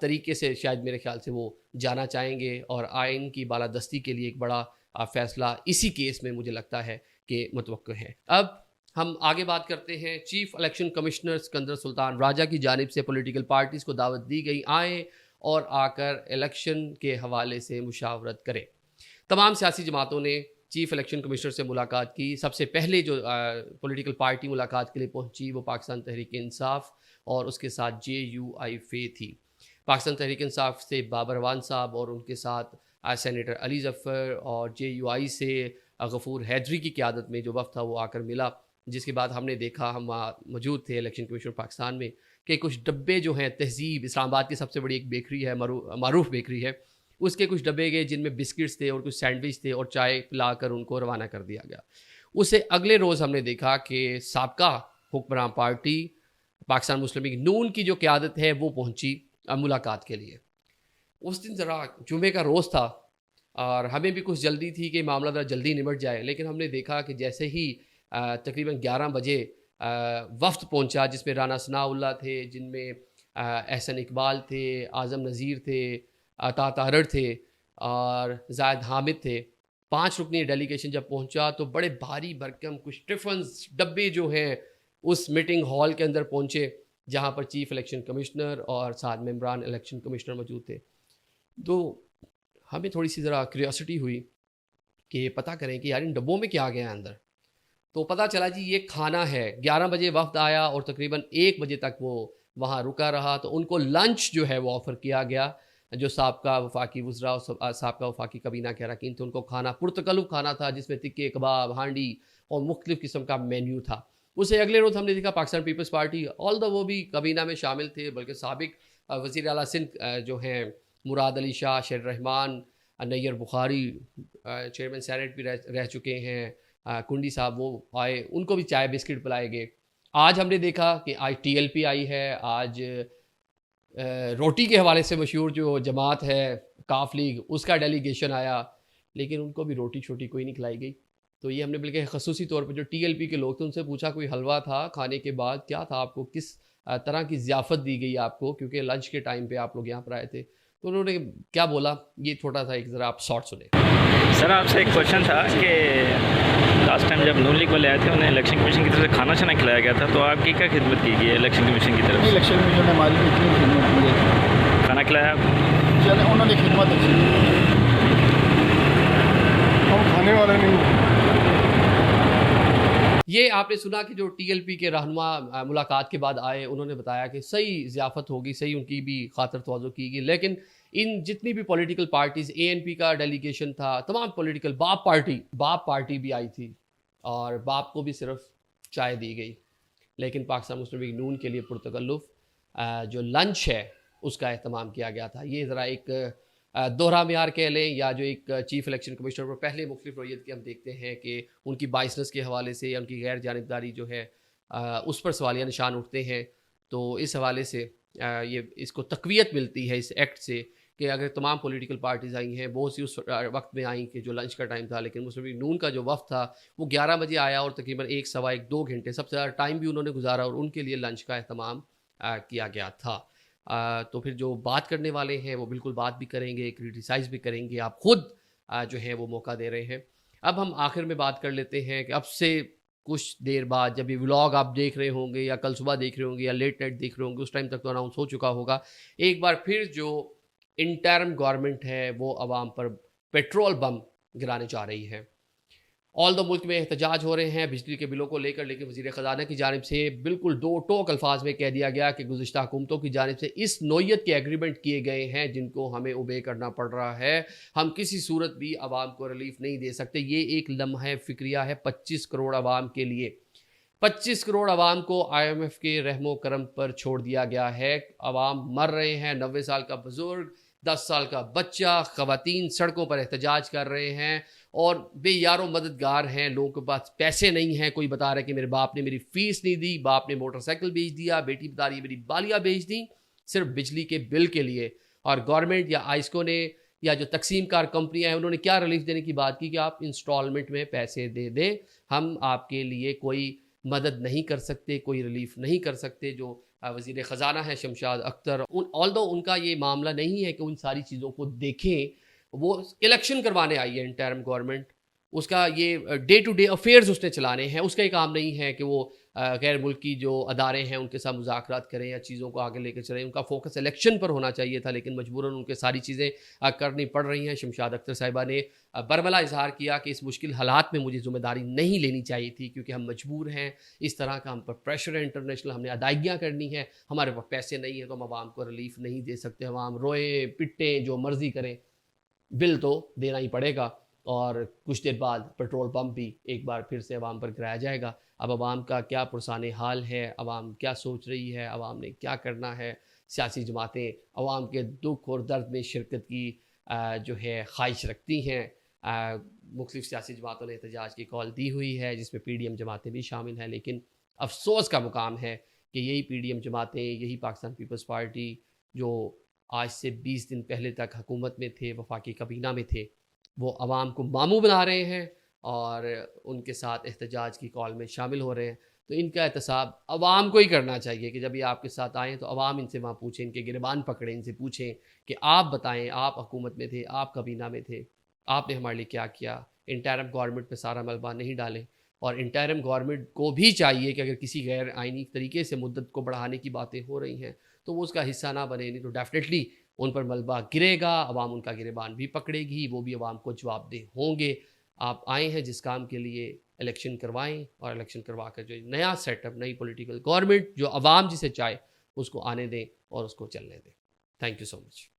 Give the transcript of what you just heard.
طریقے سے شاید میرے خیال سے وہ جانا چاہیں گے، اور آئین کی بالادستی کے لیے ایک بڑا فیصلہ اسی کیس میں مجھے لگتا ہے کہ متوقع ہے۔ اب ہم آگے بات کرتے ہیں۔ چیف الیکشن کمشنر سکندر سلطان راجہ کی جانب سے پولیٹیکل پارٹیز کو دعوت دی گئی آئیں اور آ کر الیکشن کے حوالے سے مشاورت کریں۔ تمام سیاسی جماعتوں نے چیف الیکشن کمشنر سے ملاقات کی۔ سب سے پہلے جو پولیٹیکل پارٹی ملاقات کے لیے پہنچی وہ پاکستان تحریک انصاف اور اس کے ساتھ JUI تھی۔ پاکستان تحریک انصاف سے بابر اعوان صاحب اور ان کے ساتھ سینیٹر علی ظفر، اور JUI سے غفور حیدری کی قیادت میں جو وفد تھا وہ آ کر ملا، جس کے بعد ہم نے دیکھا، ہم موجود تھے الیکشن کمیشن پاکستان میں، کہ کچھ ڈبے جو ہیں تہذیب، اسلام آباد کی سب سے بڑی ایک بیکری ہے، معروف بیکری ہے، اس کے کچھ ڈبے گئے جن میں بسکٹس تھے اور کچھ سینڈوچ تھے اور چائے پلا کر ان کو روانہ کر دیا گیا۔ اس سے اگلے روز ہم نے دیکھا کہ سابقہ حکمراں پارٹی پاکستان مسلم لیگ نون کی جو قیادت ہے وہ پہنچی ملاقات کے لیے۔ اس دن ذرا جمعے کا روز تھا اور ہمیں بھی کچھ جلدی تھی کہ معاملہ ذرا جلدی نمٹ جائے، لیکن ہم نے دیکھا کہ جیسے ہی تقریباً 11 بجے وفد پہنچا، جس میں رانا ثناء اللہ تھے، جن میں احسن اقبال تھے، اعظم نذیر تھے، عطا تارڑ تھے اور زاہد حامد تھے، 5 رکنی ڈیلیگیشن جب پہنچا تو بڑے بھاری بھرکم کچھ ٹفنز ڈبے جو ہیں اس میٹنگ ہال کے اندر پہنچے، جہاں پر چیف الیکشن کمشنر اور ساتھ ممبران الیکشن کمشنر موجود تھے۔ تو ہمیں تھوڑی سی ذرا کیوریوسٹی ہوئی کہ پتہ کریں کہ یار ان ڈبوں میں کیا گیا اندر۔ تو پتہ چلا جی یہ کھانا ہے۔ 11 بجے وفد آیا اور تقریباً 1 بجے تک وہ وہاں رکا رہا، تو ان کو لنچ جو ہے وہ آفر کیا گیا۔ جو سابقہ وفاقی وزراء اور سابقہ وفاقی کابینہ کے اراکین تھے، ان کو کھانا پرتکلف کھانا تھا، جس میں تکے کباب، ہانڈی اور مختلف قسم کا مینیو تھا۔ اسے اگلے روز ہم نے دیکھا پاکستان پیپلز پارٹی، وہ بھی کابینہ میں شامل تھے، بلکہ سابق وزیر اعلیٰ سندھ جو ہیں مراد علی شاہ، شیر رحمان، نیر بخاری چیئرمین سینیٹ بھی رہ چکے ہیں، کنڈی صاحب وہ آئے، ان کو بھی چائے بسکٹ پلائے گئے۔ آج ہم نے دیکھا کہ آج TLP آئی ہے، آج روٹی کے حوالے سے مشہور جو جماعت ہے کاف لیگ، اس کا ڈیلیگیشن آیا، لیکن ان کو بھی روٹی چھوٹی کوئی نہیں کھلائی گئی۔ تو یہ ہم نے بلکہ خصوصی طور پہ جو TLP کے لوگ تھے ان سے پوچھا کوئی حلوہ تھا کھانے کے بعد، کیا تھا آپ کو، کس طرح کی ضیافت دی گئی آپ کو، کیونکہ لنچ کے ٹائم پہ آپ لوگ یہاں پر آئے تھے۔ تو انہوں نے کیا بولا، یہ چھوٹا سا ایک ذرا آپ شارٹ سنیں۔ سر آپ سے ایک کوشچن تھا کہ لاسٹ ٹائم جب نون لیگ والے آئے تھے انہیں الیکشن کمیشن کی طرف سے کھانا کھلایا گیا تھا، تو آپ کی کیا خدمت کی گئی ہے الیکشن کمیشن کی طرف سے؟ الیکشن کمیشن نے ہماری اتنی خدمت کی ہے، کھانا کھلایا آپ کو؟ چلے انہوں نے خدمت اچھی کی، ہم کھانے والے نہیں ہیں۔ یہ آپ نے سنا کہ جو TLP کے رہنما ملاقات کے بعد آئے، انہوں نے بتایا کہ صحیح ضیافت ہوگی، صحیح ان کی بھی خاطر تواضع کی گئی، لیکن ان جتنی بھی پولیٹیکل پارٹیز، ANP کا ڈیلیگیشن تھا، تمام پولیٹیکل، باپ پارٹی بھی آئی تھی اور باپ کو بھی صرف چائے دی گئی، لیکن پاکستان مسلم لیگ نون کے لیے پرتکلف جو لنچ ہے اس کا اہتمام کیا گیا تھا۔ یہ ذرا ایک دوہرا معیار کہہ لیں، یا جو ایک چیف الیکشن کمشنر پر پہلے مختلف رویت کے ہم دیکھتے ہیں کہ ان کی بائسنس کے حوالے سے یا ان کی غیر جانبداری جو ہے اس پر سوالیہ نشان اٹھتے ہیں۔ تو اس حوالے سے یہ اس کو تقویت ملتی ہے اس ایکٹ سے کہ اگر تمام پولیٹیکل پارٹیز آئی ہیں، بہت سی اس وقت میں آئیں کہ جو لنچ کا ٹائم تھا، لیکن مسلم لیگ نون کا جو وفد تھا وہ 11 بجے آیا اور تقریباً 1 سوا 1 2 گھنٹے سب سے زیادہ ٹائم بھی انہوں نے گزارا اور ان کے لیے لنچ کا اہتمام کیا گیا تھا۔ تو پھر جو بات کرنے والے ہیں وہ بالکل بات بھی کریں گے، کریٹیسائز بھی کریں گے، آپ خود جو ہیں وہ موقع دے رہے ہیں۔ اب ہم آخر میں بات کر لیتے ہیں کہ اب سے کچھ دیر بعد جب یہ ولاگ آپ دیکھ رہے ہوں گے یا کل صبح دیکھ رہے ہوں گے یا لیٹ نائٹ دیکھ رہے ہوں گے، اس ٹائم تک تو اناؤنس ہو چکا ہوگا، ایک بار پھر جو انٹرم گورنمنٹ ہے وہ عوام پر پیٹرول بم گرانے جا رہی ہے۔ ملک میں احتجاج ہو رہے ہیں بجلی کے بلوں کو لے کر، لیکن وزیر خزانہ کی جانب سے بالکل 2 ٹوک الفاظ میں کہہ دیا گیا کہ گزشتہ حکومتوں کی جانب سے اس نوعیت کے ایگریمنٹ کیے گئے ہیں جن کو ہمیں اوبے کرنا پڑ رہا ہے، ہم کسی صورت بھی عوام کو ریلیف نہیں دے سکتے۔ یہ ایک لمحہ فکریہ ہے 25 کروڑ عوام کے لیے۔ 25 کروڑ عوام کو IMF کے رحم و کرم پر چھوڑ دیا گیا ہے۔ عوام مر رہے ہیں، 90 سال کا بزرگ، 10 سال کا بچہ، خواتین سڑکوں پر احتجاج کر رہے ہیں اور بے یار و مددگار ہیں، لوگوں کے پاس پیسے نہیں ہیں۔ کوئی بتا رہا ہے کہ میرے باپ نے میری فیس نہیں دی، باپ نے موٹر سائیکل بیچ دیا، بیٹی بتا رہی ہے میری بالیاں بیچ دیں صرف بجلی کے بل کے لیے۔ اور گورنمنٹ یا آئسکو نے یا جو تقسیم کار کمپنیاں ہیں انہوں نے کیا ریلیف دینے کی بات کی کہ آپ انسٹالمنٹ میں پیسے دے دیں، ہم آپ کے لیے کوئی مدد نہیں کر سکتے، کوئی ریلیف نہیں کر سکتے۔ جو وزیر خزانہ ہیں شمشاد اختر. آلدو ان کا یہ معاملہ نہیں ہے کہ ان ساری چیزوں کو دیکھیں, وہ الیکشن کروانے آئی ہے انٹرم گورنمنٹ, اس کا یہ ڈے ٹو ڈے افیئرز اس نے چلانے ہیں. اس کا یہ کام نہیں ہے کہ وہ غیر ملکی جو ادارے ہیں ان کے ساتھ مذاکرات کریں یا چیزوں کو آگے لے کے چلیں. ان کا فوکس الیکشن پر ہونا چاہیے تھا, لیکن مجبوراً ان کے ساری چیزیں کرنی پڑ رہی ہیں. شمشاد اختر صاحبہ نے برملا اظہار کیا کہ اس مشکل حالات میں مجھے ذمہ داری نہیں لینی چاہیے تھی, کیونکہ ہم مجبور ہیں, اس طرح کا ہم پر پریشر ہے انٹرنیشنل, ہم نے ادائیگیاں کرنی ہیں, ہمارے پاس پیسے نہیں ہیں تو ہم عوام کو ریلیف نہیں دے سکتے. عوام روئیں پٹیں جو مرضی کریں, بل تو دینا ہی پڑے گا, اور کچھ دیر بعد پیٹرول پمپ بھی ایک بار پھر سے عوام پر گرایا جائے گا. اب عوام کا کیا پرسان حال ہے, عوام کیا سوچ رہی ہے, عوام نے کیا کرنا ہے, سیاسی جماعتیں عوام کے دکھ اور درد میں شرکت کی جو ہے خواہش رکھتی ہیں. مختلف سیاسی جماعتوں نے احتجاج کی کال دی ہوئی ہے, جس میں پی ڈی ایم جماعتیں بھی شامل ہیں, لیکن افسوس کا مقام ہے کہ یہی پی ڈی ایم جماعتیں, یہی پاکستان پیپلز پارٹی جو آج سے 20 دن پہلے تک حکومت میں تھے, وفاقی کابینہ میں تھے, وہ عوام کو ماموں بنا رہے ہیں اور ان کے ساتھ احتجاج کی کال میں شامل ہو رہے ہیں. تو ان کا احتساب عوام کو ہی کرنا چاہیے کہ جب یہ آپ کے ساتھ آئیں تو عوام ان سے وہاں پوچھیں, ان کے گریبان پکڑیں, ان سے پوچھیں کہ آپ بتائیں, آپ حکومت میں تھے, آپ کابینہ میں تھے, آپ نے ہمارے لیے کیا کیا. انٹرم گورنمنٹ پہ سارا ملبہ نہیں ڈالیں, اور انٹرم گورنمنٹ کو بھی چاہیے کہ اگر کسی غیر آئینی طریقے سے مدت کو بڑھانے کی باتیں ہو رہی ہیں تو وہ اس کا حصہ نہ بنے, نہیں تو ڈیفینیٹلی ان پر ملبہ گرے گا, عوام ان کا گریبان بھی پکڑے گی, وہ بھی عوام کو جواب دہ ہوں گے. آپ آئے ہیں جس کام کے لیے, الیکشن کروائیں, اور الیکشن کروا کر جو نیا سیٹ اپ, نئی پولیٹیکل گورنمنٹ جو عوام جسے چاہے اس کو آنے دیں اور اس کو چلنے دیں. Thank you so much.